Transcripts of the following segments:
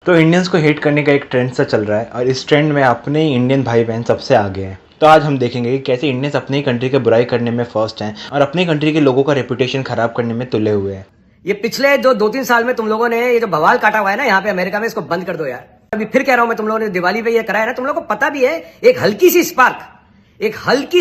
तो इंडियंस को हेट करने का एक ट्रेंड सा चल रहा है और इस ट्रेंड में अपने ही इंडियन भाई बहन सबसे आगे हैं। तो आज हम देखेंगे कि कैसे इंडियंस अपनी कंट्री के बुराई करने में फर्स्ट हैं और अपनी कंट्री के लोगों का रेपुटेशन खराब करने में तुले हुए हैं। ये पिछले जो 2-3 साल में तुम लोगों ने ये जो बवाल काटा हुआ है ना यहाँ पे अमेरिका में, इसको बंद कर दो यार। अभी फिर कह रहा हूं मैं, तुम लोगों ने दिवाली पे ये करा है ना, तुम लोगों को पता भी है एक हल्की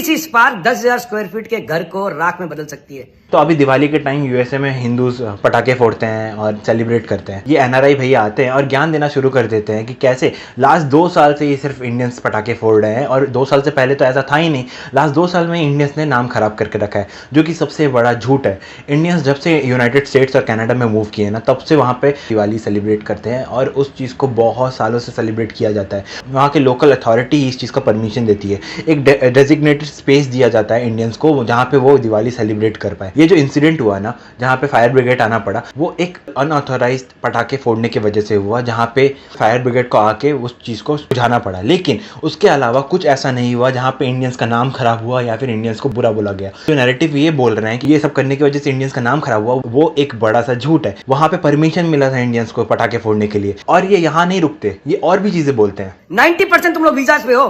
सी स्पार्क 10,000 स्क्वायर फीट के घर को राख में बदल सकती है। तो अभी दिवाली के टाइम यूएसए में हिंदूज पटाखे फोड़ते हैं और सेलिब्रेट करते हैं। ये एनआरआई भैया आते हैं और ज्ञान देना शुरू कर देते हैं कि कैसे लास्ट 2 साल से ये सिर्फ इंडियंस पटाखे फोड़ रहे हैं और 2 साल से पहले तो ऐसा था ही नहीं। लास्ट 2 साल में इंडियंस ने नाम खराब करके रखा है, जो कि सबसे बड़ा झूठ है। इंडियंस जब से यूनाइटेड स्टेट्स और कनाडा में मूव किए ना, तब से वहाँ पे दिवाली सेलिब्रेट करते हैं और उस चीज़ को बहुत सालों से सेलिब्रेट किया जाता है। वहाँ के लोकल अथॉरिटी इस चीज़ का परमिशन देती है, एक डेजिग्नेटेड स्पेस दिया जाता है इंडियंस को जहाँ पे वो दिवाली सेलिब्रेट कर पाए। ये जो इंसिडेंट हुआ ना, जहाँ पे फायर ब्रिगेड आना पड़ा, वो एक अनऑथोराइज्ड पटाखे फोड़ने की वजह से हुआ, जहाँ पे फायर ब्रिगेड को आके उस चीज़ को सुझाना पड़ा। लेकिन उसके अलावा कुछ ऐसा नहीं हुआ जहाँ पे इंडियंस का नाम खराब हुआ या फिर इंडियंस को बुरा बोला गया। तो नैरेटिव ये बोल रहे हैं कि ये सब करने की वजह से इंडियंस का नाम खराब हुआ, वो एक बड़ा सा झूठ है। वहाँ पे परमिशन मिला था इंडियंस को पटाखे फोड़ने के लिए और ये यहाँ नहीं रुकते, ये और भी चीजें बोलते हैं। 90% तुम लोग वीजाज पे हो,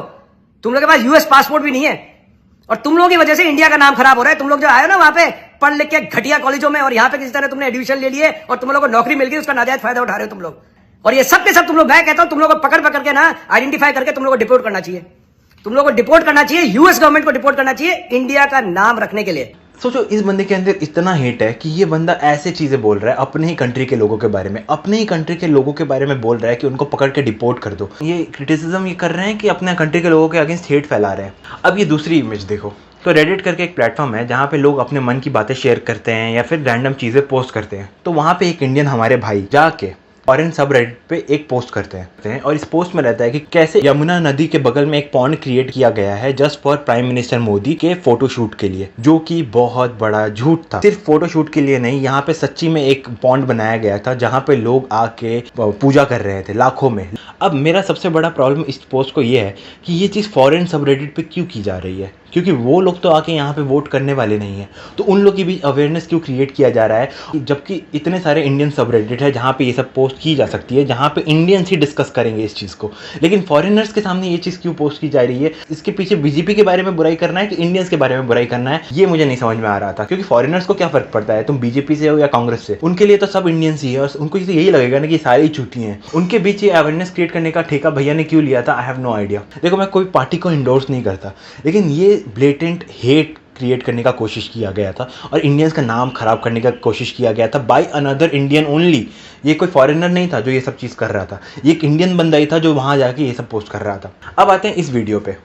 तुम लोग के पास यूएस पासपोर्ट भी नहीं है और तुम लोगों की वजह से इंडिया का नाम खराब हो रहा है। तुम लोग जो आए ना वहां पे पढ़ लिख के घटिया कॉलेजों में और यहाँ पे किसी तरह तुमने एडमिशन ले लिए और तुम लोगों को नौकरी मिल गई, उसका नाजायज फायदा उठा रहे हो तुम लोग। और ये सब के सब तुम लोग, मैं कहता हूं तुम लोग को पकड़ के ना आइडेंटिफाई करके तुम लोग को डिपोर्ट करना चाहिए। तुम लोग को डिपोर्ट करना चाहिए, यूएस गवर्नमेंट को डिपोर्ट करना चाहिए इंडिया का नाम रखने के लिए। सोचो, इस बंदे के अंदर इतना हेट है कि ये बंदा ऐसे चीजें बोल रहा है अपने ही कंट्री के लोगों के बारे में, अपने ही कंट्री के लोगों के बारे में बोल रहा है कि उनको पकड़ के डिपोर्ट कर दो। ये क्रिटिसिज्म ये कर रहे हैं कि अपने कंट्री के लोगों के अगेंस्ट हेट फैला रहे हैं। अब ये दूसरी इमेज देखो, तो रेडिट करके एक प्लेटफॉर्म है जहाँ पे लोग अपने मन की बातें शेयर करते हैं या फिर रैंडम चीज़ें पोस्ट करते हैं। तो वहाँ पे एक इंडियन हमारे भाई जाके फॉरेन सब रेडिट पे एक पोस्ट करते हैं और इस पोस्ट में रहता है कि कैसे यमुना नदी के बगल में एक पॉन्ड क्रिएट किया गया है just for prime minister Modi के फोटोशूट के लिए, जो कि बहुत बड़ा झूठ था। सिर्फ फोटोशूट के लिए नहीं, यहाँ पे सच्ची में एक पॉन्ड बनाया गया था जहाँ पे लोग आके पूजा कर रहे थे लाखों में। अब मेरा सबसे बड़ा प्रॉब्लम इस पोस्ट को ये है कि ये चीज़ फॉरेन सब रेडिट पे क्यों की जा रही है, क्योंकि वो लोग तो आके यहाँ पे वोट करने वाले नहीं है। तो उन लोग की भी अवेयरनेस क्यों क्रिएट किया जा रहा है, जबकि इतने सारे इंडियन सब रेडिट है जहाँ पे ये सब पोस्ट की जा सकती है, जहाँ पे इंडियंस ही डिस्कस करेंगे इस चीज़ को। लेकिन फॉरेनर्स के सामने ये चीज़ क्यों पोस्ट की जा रही है? इसके पीछे बीजेपी के बारे में बुराई करना है कि इंडियंस के बारे में बुराई करना है, ये मुझे नहीं समझ में आ रहा था। क्योंकि फॉरेनर्स को क्या फर्क पड़ता है, तुम बीजेपी से हो या कांग्रेस से, उनके लिए तो सब इंडियंस ही है और उनको यही लगेगा ना कि सारी झूठी हैं। उनके बीच ये अवेयरनेस क्रिएट करने का ठेका भैया ने क्यों लिया था, आई हैव नो आइडिया। देखो, मैं कोई पार्टी को इंडोर्स नहीं करता, लेकिन ये ब्लेटेंट हेट क्रिएट करने का कोशिश किया गया था और इंडियंस का नाम खराब करने का कोशिश किया गया था बाय अनदर इंडियन ओनली। ये कोई फॉरेनर नहीं था जो ये सब चीज़ कर रहा था, ये एक इंडियन बंदा ही था जो वहाँ जाके ये सब पोस्ट कर रहा था। अब आते हैं इस वीडियो पे।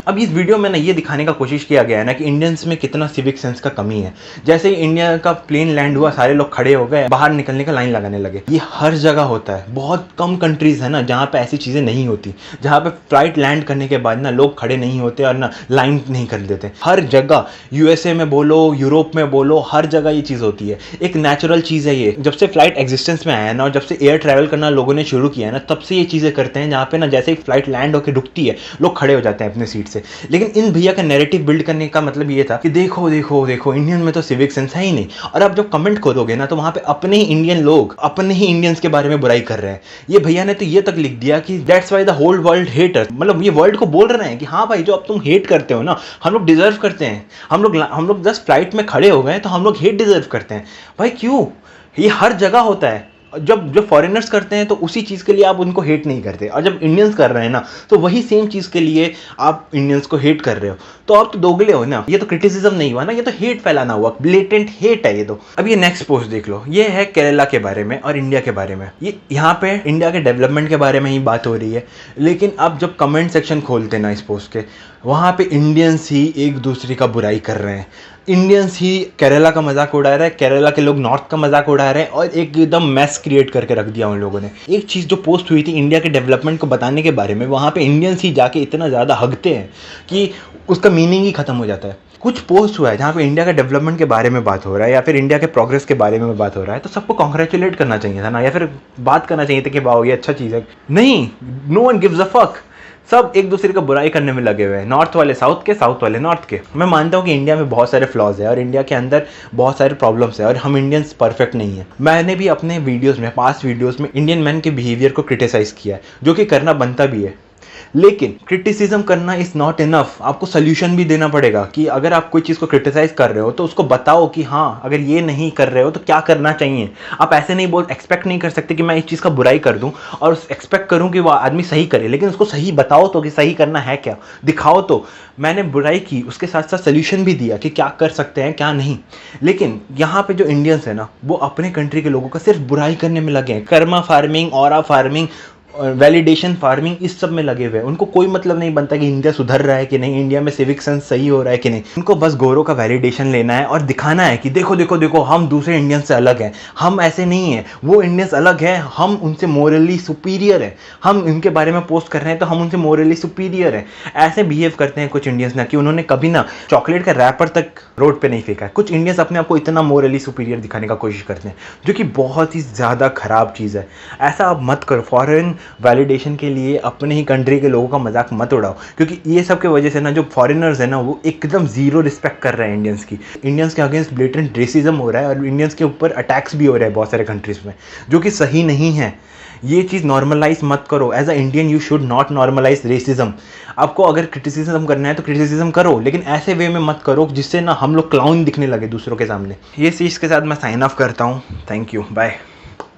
अब इस वीडियो में ना ये दिखाने का कोशिश किया गया है ना कि इंडियंस में कितना सिविक सेंस का कमी है। जैसे ही इंडिया का प्लेन लैंड हुआ, सारे लोग खड़े हो गए, बाहर निकलने का लाइन लगाने लगे। ये हर जगह होता है, बहुत कम कंट्रीज है ना जहाँ पे ऐसी चीज़ें नहीं होती, जहाँ पे फ्लाइट लैंड करने के बाद ना लोग खड़े नहीं होते और ना लाइन नहीं कर देते। हर जगह, यूएसए में बोलो, यूरोप में बोलो, हर जगह ये चीज़ होती है। एक नेचुरल चीज़ है ये। जब से फ्लाइट एग्जिस्टेंस में आया ना और जब से एयर ट्रैवल करना लोगों ने शुरू किया है ना, तब से ये चीज़ें करते हैं जहाँ पे ना जैसे ही फ्लाइट लैंड होकर रुकती है, लोग खड़े हो जाते हैं अपने सीट से। लेकिन इन भैया का नैरेटिव बिल्ड करने का मतलब ये था कि देखो देखो देखो, इंडियन में तो सिविक सेंस है ही नहीं। और अब जब कमेंट करोगे ना, तो वहाँ पे अपने ही इंडियन लोग अपने ही इंडियंस के बारे में बुराई कर रहे हैं। ये भैया ने तो ये तक लिख दिया कि that's why the whole world hater, मतलब ये वर्ल्ड को बोल रहे हैं कि हाँ भाई, जो अब तुम हेट करते हो ना, हम लोग डिजर्व करते हैं। हम लोग जस्ट फ्लाइट में खड़े हो गए तो हम लोग हेट डिजर्व करते हैं। भाई क्यों? ये हर जगह होता है। जब फॉरेनर्स करते हैं तो उसी चीज़ के लिए आप उनको हेट नहीं करते, और जब इंडियंस कर रहे हैं ना, तो वही सेम चीज़ के लिए आप इंडियंस को हेट कर रहे हो। तो आप तो दोगले हो ना। ये तो क्रिटिसिज्म नहीं हुआ ना, ये तो हेट फैलाना हुआ, ब्लेटेंट हेट है ये तो। अब ये नेक्स्ट पोस्ट देख लो, ये है केरला के बारे में और इंडिया के बारे में। ये यहाँ पे इंडिया के डेवलपमेंट के बारे में ही बात हो रही है, लेकिन अब जब कमेंट सेक्शन खोलते ना इस पोस्ट के, वहाँ पे इंडियंस ही एक दूसरे का बुराई कर रहे हैं। इंडियंस ही केरला का मजाक उड़ा रहे हैं, केरला के लोग नॉर्थ का मजाक उड़ा रहे हैं और एकदम मैस क्रिएट करके रख दिया उन लोगों ने। एक चीज़ जो पोस्ट हुई थी इंडिया के डेवलपमेंट को बताने के बारे में, वहाँ पे इंडियंस ही जाके इतना ज़्यादा हगते हैं कि उसका मीनिंग ही खत्म हो जाता है। कुछ पोस्ट हुआ है जहाँ पे इंडिया के डेवलपमेंट के बारे में बात हो रहा है या फिर इंडिया के प्रोग्रेस के बारे में बात हो रहा है, तो सबको कॉन्ग्रेचुलेट करना चाहिए था ना, या फिर बात करना चाहिए था कि वाह ये अच्छा चीज़ है। नहीं, no one gives a fuck. सब एक दूसरे का बुराई करने में लगे हुए हैं, नॉर्थ वाले साउथ के, साउथ वाले नॉर्थ के। मैं मानता हूँ कि इंडिया में बहुत सारे फ्लॉज है और इंडिया के अंदर बहुत सारे प्रॉब्लम्स है और हम इंडियंस परफेक्ट नहीं है। मैंने भी अपने वीडियोस में, पास्ट वीडियोस में इंडियन मैन के बिहेवियर को क्रिटिसाइज किया है, जो कि करना बनता भी है। लेकिन क्रिटिसिज्म करना इज नॉट इनफ, आपको सोल्यूशन भी देना पड़ेगा कि अगर आप कोई चीज़ को क्रिटिसाइज कर रहे हो तो उसको बताओ कि हाँ अगर ये नहीं कर रहे हो तो क्या करना चाहिए। आप ऐसे नहीं एक्सपेक्ट नहीं कर सकते कि मैं इस चीज़ का बुराई कर दूं और एक्सपेक्ट करूं कि वो आदमी सही करे, लेकिन उसको सही बताओ तो कि सही करना है क्या, दिखाओ तो। मैंने बुराई की, उसके साथ साथ सोल्यूशन भी दिया कि क्या कर सकते हैं क्या नहीं। लेकिन यहाँ पे जो इंडियंस है ना, वो अपने कंट्री के लोगों का सिर्फ बुराई करने में लगे हैं। Karma farming, aura farming, validation farming, इस सब में लगे हुए हैं। उनको कोई मतलब नहीं बनता कि इंडिया सुधर रहा है कि नहीं, इंडिया में सिविक सेंस सही हो रहा है कि नहीं। उनको बस गोरों का वैलिडेशन लेना है और दिखाना है कि देखो देखो देखो हम दूसरे इंडियन से अलग हैं, हम ऐसे नहीं हैं, वो इंडियंस अलग हैं, हम उनसे मोरली सुपीरियर हैं, हम इनके बारे में पोस्ट कर रहे हैं तो हम उनसे मोरली सुपीरियर हैं। ऐसे बिहेव करते हैं कुछ इंडियंस ना कि उन्होंने कभी ना चॉकलेट का रैपर तक रोड पे नहीं फेंका है। कुछ इंडियंस अपने आप को इतना मोरली सुपीरियर दिखाने का कोशिश करते हैं, जो कि बहुत ही ज़्यादा खराब चीज़ है। ऐसा आप मत करो। फॉरेन वैलिडेशन के लिए अपने ही कंट्री के लोगों का मजाक मत उड़ाओ, क्योंकि ये सब के वजह से ना जो फॉरेनर्स है ना वो एकदम जीरो रिस्पेक्ट कर रहे हैं इंडियंस की। इंडियंस के अगेंस्ट ब्लेटेंट रेसिज्म हो रहा है और इंडियंस के ऊपर अटैक्स भी हो रहे हैं बहुत सारे कंट्रीज में, जो कि सही नहीं है। ये चीज़ नॉर्मलाइज मत करो। As a Indian you should not normalize racism. आपको अगर क्रिटिसिज्म करना है तो क्रिटिसिज्म करो, लेकिन ऐसे वे में मत करो जिससे ना हम लोग क्लाउन दिखने लगे दूसरों के सामने। ये चीज़ के साथ मैं साइन ऑफ करता हूँ। Thank you, bye.